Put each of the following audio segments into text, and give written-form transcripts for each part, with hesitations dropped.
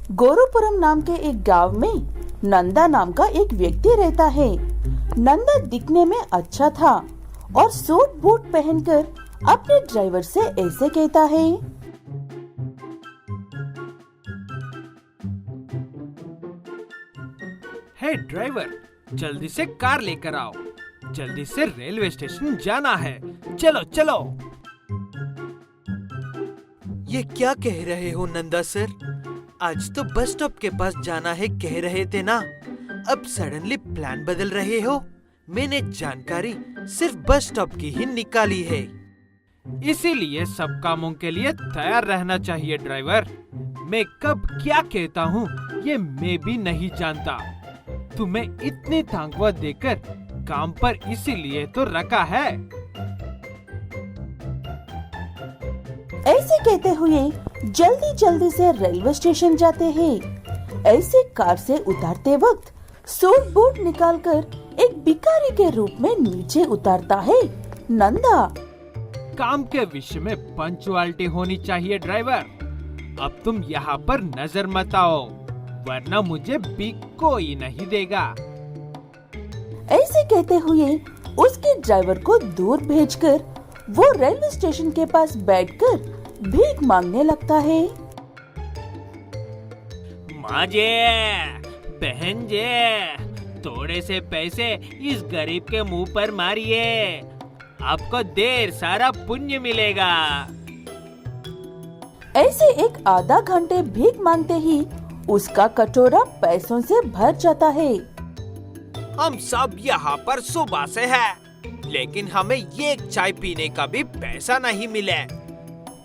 गोरुपुरम नाम के एक गांव में नंदा नाम का एक व्यक्ति रहता है। नंदा दिखने में अच्छा था और सूट बूट पहनकर अपने ड्राइवर से ऐसे कहता है। हे ड्राइवर, जल्दी से कार लेकर आओ। जल्दी से रेलवे स्टेशन जाना है। चलो चलो। ये क्या कह रहे हो नंदा सर? आज तो बस स्टॉप के पास जाना है कह रहे थे ना। अब सडनली प्लान बदल रहे हो। मैंने जानकारी सिर्फ बस स्टॉप की ही निकाली है। इसीलिए सब कामों के लिए तैयार रहना चाहिए ड्राइवर। मैं कब क्या कहता हूँ ये मैं भी नहीं जानता। तुम्हें इतनी ताकत देकर काम पर इसीलिए तो रखा है। ऐसे कहते हुए जल्दी जल्दी से रेलवे स्टेशन जाते हैं। ऐसे कार से उतारते वक्त सूट बूट निकालकर एक भिखारी के रूप में नीचे उतारता है नंदा। काम के विषय में पंचुअलिटी होनी चाहिए ड्राइवर। अब तुम यहाँ पर नजर मत आओ, वरना मुझे भी कोई नहीं देगा। ऐसे कहते हुए उसके ड्राइवर को दूर भेजकर वो रेलवे स्टेशन के पास बैठकर भीख मांगने लगता है। माँ जे, बहन जे, थोड़े से पैसे इस गरीब के मुंह पर मारिए, आपको ढेर सारा पुण्य मिलेगा। ऐसे एक आधा घंटे भीख मांगते ही उसका कटोरा पैसों से भर जाता है। हम सब यहाँ पर सुबह से हैं, लेकिन हमें ये चाय पीने का भी पैसा नहीं मिले।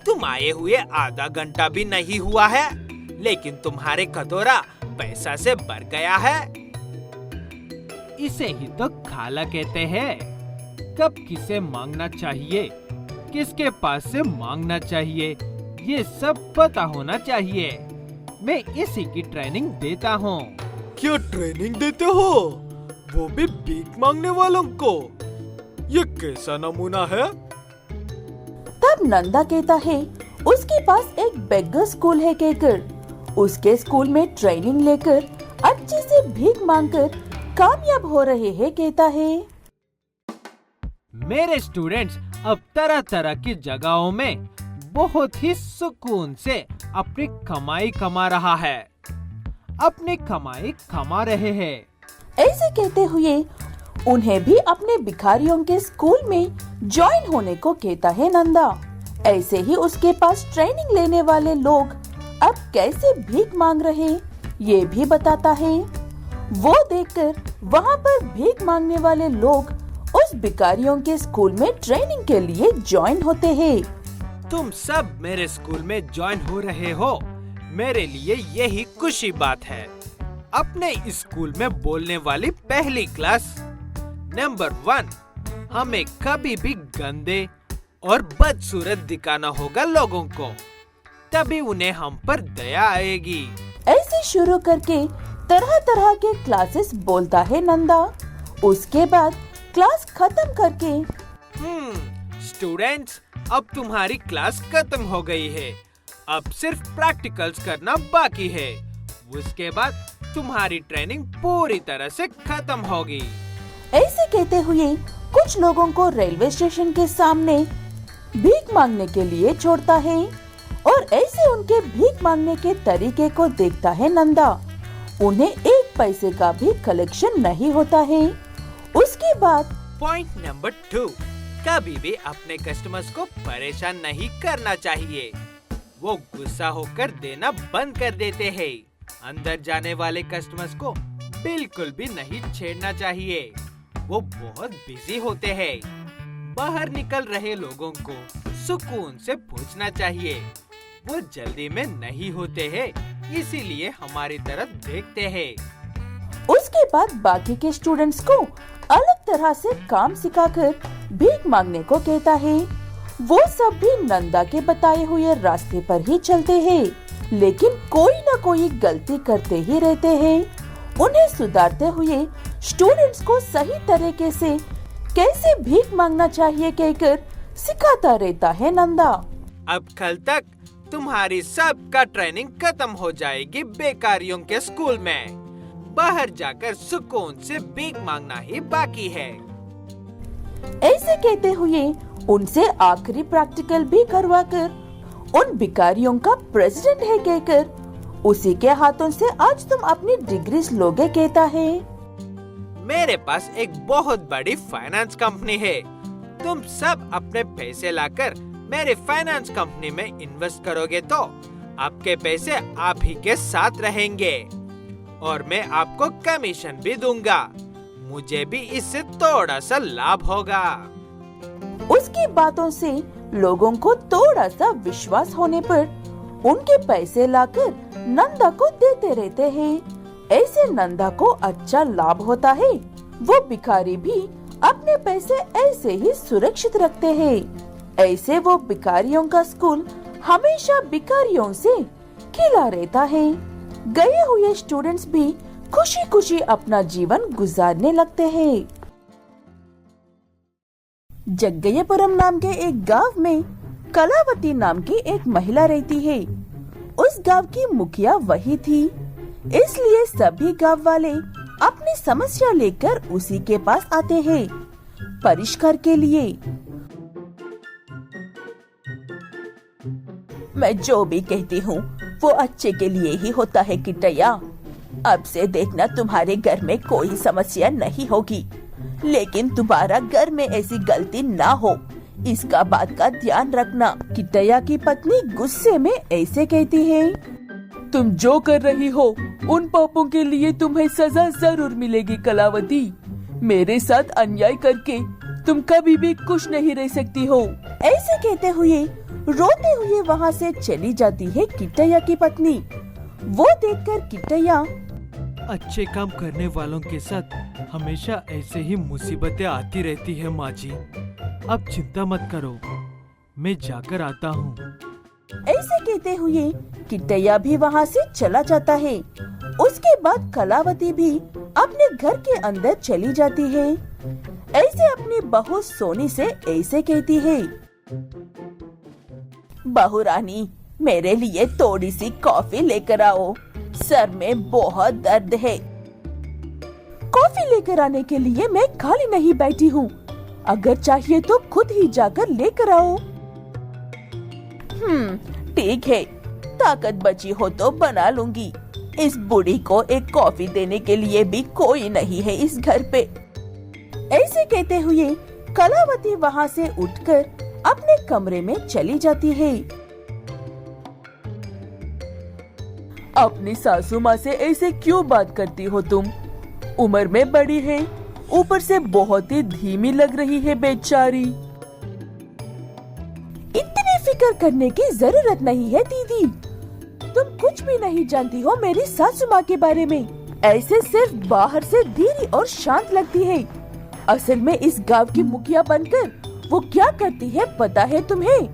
तुम आए हुए आधा घंटा भी नहीं हुआ है, लेकिन तुम्हारे कटोरा पैसा से भर गया है। इसे ही तो खाला कहते हैं। कब किसे मांगना चाहिए, किसके पास से मांगना चाहिए, ये सब पता होना चाहिए। मैं इसी की ट्रेनिंग देता हूँ। क्या ट्रेनिंग देते हो? वो भी भीख मांगने वालों को? ये कैसा नमूना है? तब नंदा कहता है उसके पास एक बेगर स्कूल है कहकर उसके स्कूल में ट्रेनिंग लेकर अच्छे से भीख मांगकर कामयाब हो रहे हैं कहता है। मेरे स्टूडेंट्स अब तरह तरह की जगहों में बहुत ही सुकून से अपनी कमाई कमा रहा है, अपनी कमाई कमा रहे हैं। ऐसे कहते हुए उन्हें भी अपने भिखारियों के स्कूल में ज्वाइन होने को कहता है नंदा। ऐसे ही उसके पास ट्रेनिंग लेने वाले लोग अब कैसे भीख मांग रहे ये भी बताता है। वो देखकर वहाँ पर भीख मांगने वाले लोग उस भिखारियों के स्कूल में ट्रेनिंग के लिए ज्वाइन होते हैं। तुम सब मेरे स्कूल में ज्वाइन हो रहे हो, मेरे लिए यही खुशी बात है। अपने स्कूल में बोलने वाली पहली क्लास नंबर 1, हमें कभी भी गंदे और बदसूरत दिखाना होगा लोगों को, तभी उन्हें हम पर दया आएगी। ऐसे शुरू करके तरह तरह के क्लासेस बोलता है नंदा। उसके बाद क्लास खत्म करके स्टूडेंट्स, अब तुम्हारी क्लास खत्म हो गई है। अब सिर्फ प्रैक्टिकल्स करना बाकी है। उसके बाद तुम्हारी ट्रेनिंग पूरी तरह से खत्म होगी। ऐसे कहते हुए कुछ लोगों को रेलवे स्टेशन के सामने भीख मांगने के लिए छोड़ता है और ऐसे उनके भीख मांगने के तरीके को देखता है नंदा। उन्हें एक पैसे का भी कलेक्शन नहीं होता है। उसके बाद पॉइंट नंबर 2, कभी भी अपने कस्टमर्स को परेशान नहीं करना चाहिए। वो गुस्सा होकर देना बंद कर देते हैं। अंदर जाने वाले कस्टमर्स को बिल्कुल भी नहीं छेड़ना चाहिए, वो बहुत बिजी होते हैं। बाहर निकल रहे लोगों को सुकून से पूछना चाहिए। वो जल्दी में नहीं होते हैं, इसीलिए हमारी तरफ देखते हैं। उसके बाद बाकी के स्टूडेंट्स को अलग तरह से काम सिखाकर भीख मांगने को कहता है। वो सब भी नंदा के बताए हुए रास्ते पर ही चलते हैं, लेकिन कोई न कोई गलती करते ही रहते हैं। उन्हें सुधारते हुए स्टूडेंट्स को सही तरीके से कैसे भीख मांगना चाहिए कहकर सिखाता रहता है नंदा। अब कल तक तुम्हारी सबका ट्रेनिंग खत्म हो जाएगी बेकारियों के स्कूल में। बाहर जाकर सुकून से भीख मांगना ही बाकी है। ऐसे कहते हुए उनसे आखिरी प्रैक्टिकल भी करवाकर उन भिखारियों का प्रेसिडेंट है कहकर उसी के हाथों से आज तुम अपनी डिग्रीज लोगे कहता है। मेरे पास एक बहुत बड़ी फाइनेंस कंपनी है। तुम सब अपने पैसे लाकर मेरे फाइनेंस कंपनी में इन्वेस्ट करोगे तो आपके पैसे आप ही के साथ रहेंगे और मैं आपको कमीशन भी दूंगा। मुझे भी इससे थोड़ा सा लाभ होगा। उसकी बातों से लोगों को थोड़ा सा विश्वास होने पर उनके पैसे लाकर नंदा को देते रहते हैं। ऐसे नंदा को अच्छा लाभ होता है। वो भिखारी भी अपने पैसे ऐसे ही सुरक्षित रखते हैं। ऐसे वो भिखारियों का स्कूल हमेशा भिखारियों से खिला रहता है। गए हुए स्टूडेंट्स भी खुशी खुशी अपना जीवन गुजारने लगते हैं। जग्गयपुरम नाम के एक गांव में कलावती नाम की एक महिला रहती है। उस गांव की मुखिया वही थी, इसलिए सभी गांव वाले अपनी समस्या लेकर उसी के पास आते हैं परिष्कार के लिए। मैं जो भी कहती हूँ वो अच्छे के लिए ही होता है किटैया। अब से देखना तुम्हारे घर में कोई समस्या नहीं होगी, लेकिन तुम्हारा घर में ऐसी गलती ना हो, इसका बात का ध्यान रखना। किटैया की पत्नी गुस्से में ऐसे कहती है। तुम जो कर रही हो उन पापों के लिए तुम्हें सजा जरूर मिलेगी कलावती। मेरे साथ अन्याय करके तुम कभी भी खुश नहीं रह सकती हो। ऐसे कहते हुए रोते हुए वहाँ से चली जाती है किटैया की पत्नी। वो देखकर किटैया अच्छे काम करने वालों के साथ हमेशा ऐसे ही मुसीबतें आती रहती है माँ जी। अब चिंता मत करो, मैं जाकर आता हूँ। ऐसे कहते हुए किटैया भी वहाँ से चला जाता है। उसके बाद कलावती भी अपने घर के अंदर चली जाती है। ऐसे अपनी बहू सोनी से ऐसे कहती है। बहू रानी, मेरे लिए थोड़ी सी कॉफी लेकर आओ, सर में बहुत दर्द है। कॉफी लेकर आने के लिए मैं खाली नहीं बैठी हूँ, अगर चाहिए तो खुद ही जाकर लेकर आओ। ठीक है, ताकत बची हो तो बना लूंगी। इस बूढ़ी को एक कॉफी देने के लिए भी कोई नहीं है इस घर पे। ऐसे कहते हुए कलावती वहाँ से उठकर अपने कमरे में चली जाती है। अपनी सासू माँ से ऐसे क्यों बात करती हो तुम? उम्र में बड़ी है, ऊपर से बहुत ही धीमी लग रही है बेचारी। इतनी फिक्र करने की जरूरत नहीं है दीदी। तुम कुछ भी नहीं जानती हो मेरी सासू माँ के बारे में। ऐसे सिर्फ बाहर से धीरी और शांत लगती है, असल में इस गांव की मुखिया बनकर वो क्या करती है पता है तुम्हें?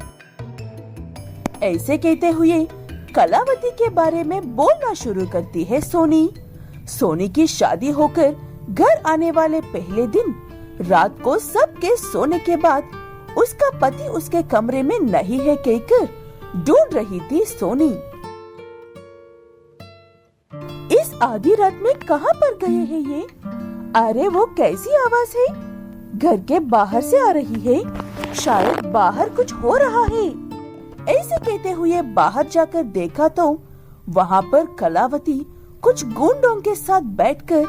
ऐसे कहते हुए कलावती के बारे में बोलना शुरू करती है सोनी। सोनी की शादी होकर घर आने वाले पहले दिन रात को सबके सोने के बाद उसका पति उसके कमरे में नहीं है कहकर ढूंढ रही थी सोनी। इस आधी रात में कहाँ पर गए हैं ये? अरे वो कैसी आवाज है? घर के बाहर से आ रही है, शायद बाहर कुछ हो रहा है। ऐसे कहते हुए बाहर जाकर देखा तो वहाँ पर कलावती कुछ गुंडों के साथ बैठकर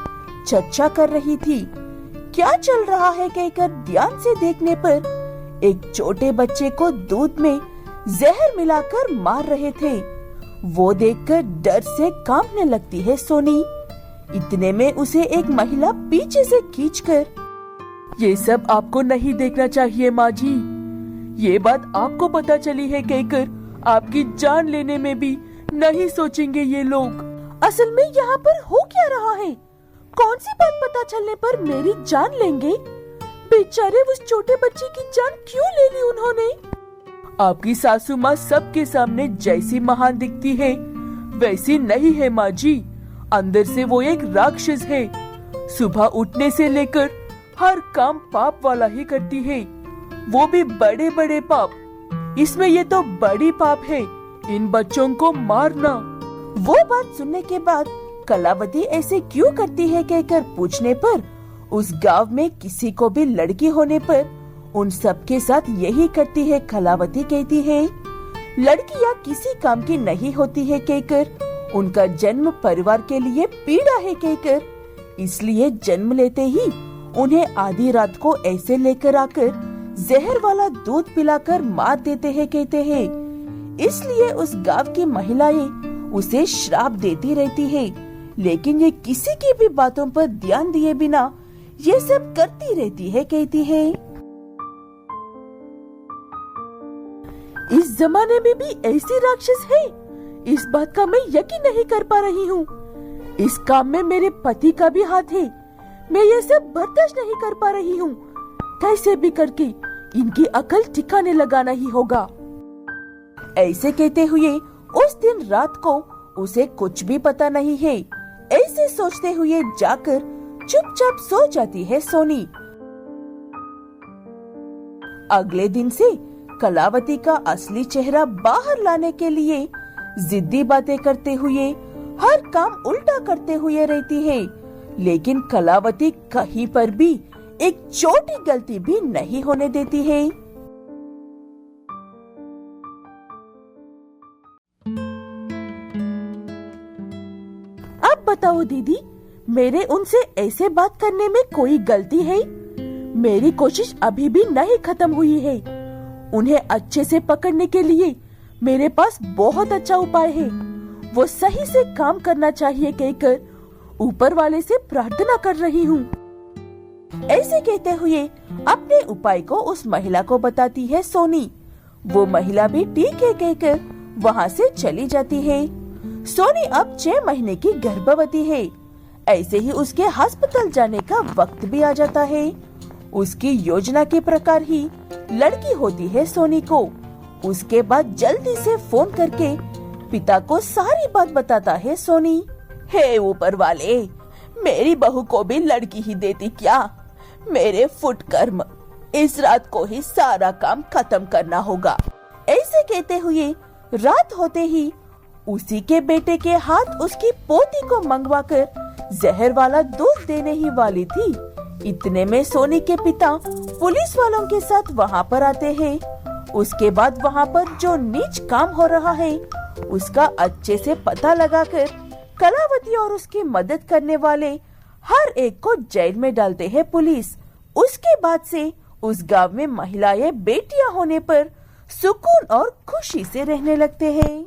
चर्चा कर रही थी। क्या चल रहा है कहकर ध्यान से देखने पर एक छोटे बच्चे को दूध में जहर मिलाकर मार रहे थे। वो देखकर डर से कांपने लगती है सोनी। इतने में उसे एक महिला पीछे से खींचकर, ये सब आपको नहीं देखना चाहिए माँ जी। ये बात आपको पता चली है कहकर आपकी जान लेने में भी नहीं सोचेंगे ये लोग। असल में यहाँ पर हो क्या रहा है? कौन सी बात पता चलने पर मेरी जान लेंगे? बेचारे उस छोटे बच्चे की जान क्यों ले ली उन्होंने? आपकी सासू माँ सबके सामने जैसी महान दिखती है वैसी नहीं है माँ जी। अंदर से वो एक राक्षस है। सुबह उठने से लेकर हर काम पाप वाला ही करती है, वो भी बड़े बड़े पाप। इसमें ये तो बड़ी पाप है इन बच्चों को मारना। वो बात सुनने के बाद कलावती ऐसे क्यों करती है कहकर पूछने पर उस गांव में किसी को भी लड़की होने पर उन सबके साथ यही करती है। कलावती कहती है लड़कियां किसी काम की नहीं होती है कहकर उनका जन्म परिवार के लिए पीड़ा है कहकर, इसलिए जन्म लेते ही उन्हें आधी रात को ऐसे लेकर आकर जहर वाला दूध पिलाकर मार देते हैं कहते हैं। इसलिए उस गांव की महिलाएं उसे श्राप देती रहती है, लेकिन ये किसी की भी बातों पर ध्यान दिए बिना ये सब करती रहती है कहती है। इस जमाने में भी ऐसी राक्षस है, इस बात का मैं यकीन नहीं कर पा रही हूँ। इस काम में मेरे पति का भी हाथ है, मैं ये सब बर्दाश्त नहीं कर पा रही हूँ। कैसे भी करके इनकी अकल ठिकाने लगाना ही होगा। ऐसे कहते हुए उस दिन रात को उसे कुछ भी पता नहीं है। ऐसे सोचते हुए जाकर चुपचाप सो जाती है सोनी। अगले दिन से कलावती का असली चेहरा बाहर लाने के लिए जिद्दी बातें करते हुए हर काम उल्टा करते हुए रहती है, लेकिन कलावती कहीं पर भी एक छोटी गलती भी नहीं होने देती है। अब बताओ दीदी, मेरे उनसे ऐसे बात करने में कोई गलती है? मेरी कोशिश अभी भी नहीं खत्म हुई है। उन्हें अच्छे से पकड़ने के लिए मेरे पास बहुत अच्छा उपाय है। वो सही से काम करना चाहिए कहकर ऊपर वाले से प्रार्थना कर रही हूँ। ऐसे कहते हुए अपने उपाय को उस महिला को बताती है सोनी। वो महिला भी ठीक है कहकर वहाँ से चली जाती है। सोनी अब 6 महीने की गर्भवती है। ऐसे ही उसके अस्पताल जाने का वक्त भी आ जाता है। उसकी योजना के प्रकार ही लड़की होती है सोनी को। उसके बाद जल्दी से फोन करके पिता को सारी बात बताता है सोनी। हे ऊपर वाले, मेरी बहू को भी लड़की ही देती क्या? मेरे फुट कर्म, इस रात को ही सारा काम खत्म करना होगा। ऐसे कहते हुए रात होते ही उसी के बेटे के हाथ उसकी पोती को मंगवाकर जहर वाला दूध देने ही वाली थी। इतने में सोनी के पिता पुलिस वालों के साथ वहाँ पर आते हैं। उसके बाद वहाँ पर जो नीच काम हो रहा है उसका अच्छे से पता लगाकर कलावती और उसकी मदद करने वाले हर एक को जेल में डालते हैं पुलिस। उसके बाद से उस गांव में महिलाएं बेटियां होने पर सुकून और खुशी से रहने लगते हैं।